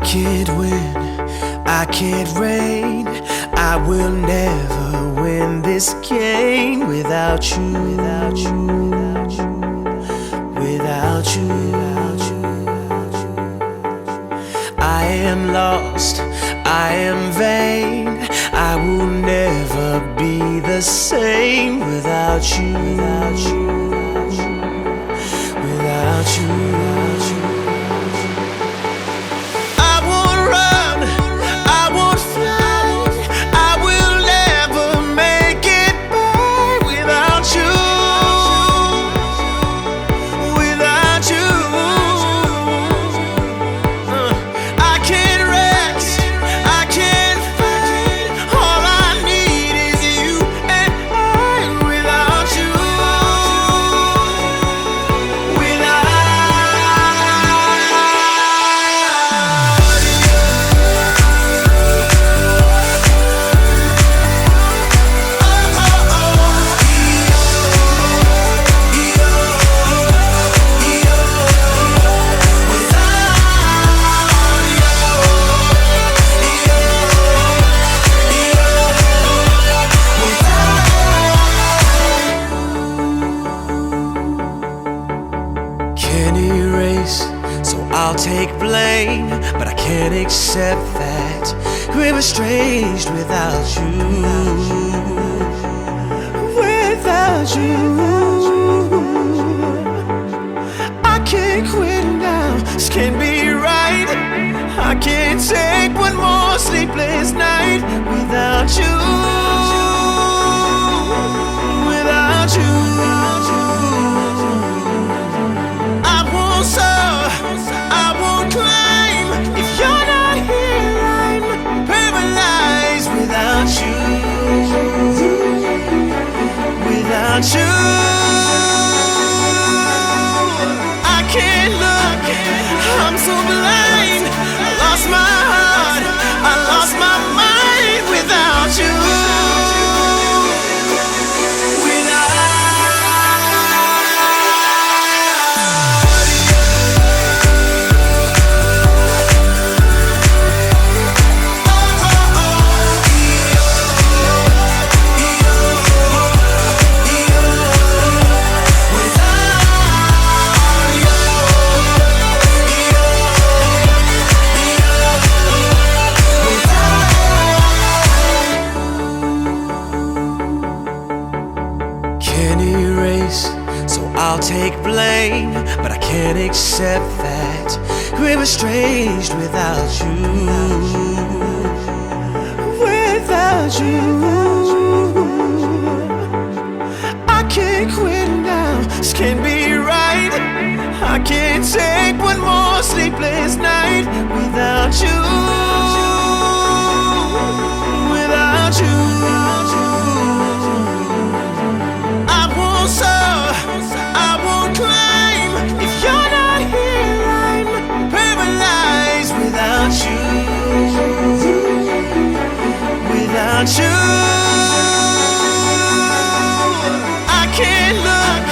can't win, I can't reign. I will never win this game without you, without you, without you, without you, without you. I am lost, I am vain. I will never be the same without you, without you, without you, without you. Can't erase, so I'll take blame, but I can't accept that we're estranged without you, without you. I can't quit now, this can't be right. I can't take one more sleepless night without you, without you. Without you, I can't look, I'm so blind. I lost my heart, I lost my mind without you. Can't erase, so I'll take blame, but I can't accept that we're estranged without you, without you. I can't quit now, this can't be right. I can't take one more sleepless night without you, without you. Without you, I can't look,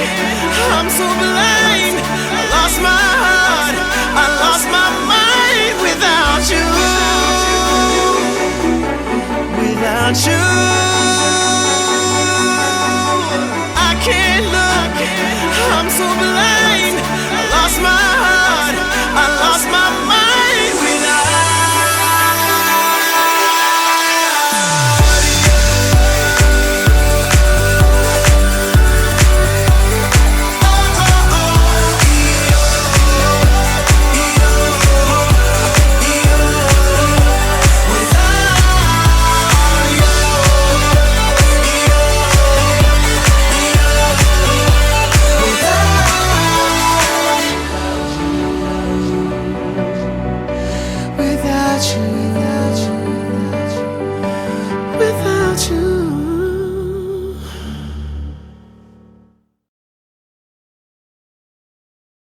I'm so blind. I lost my heart, I lost my mind without you, without you. I can't look, I'm so blind.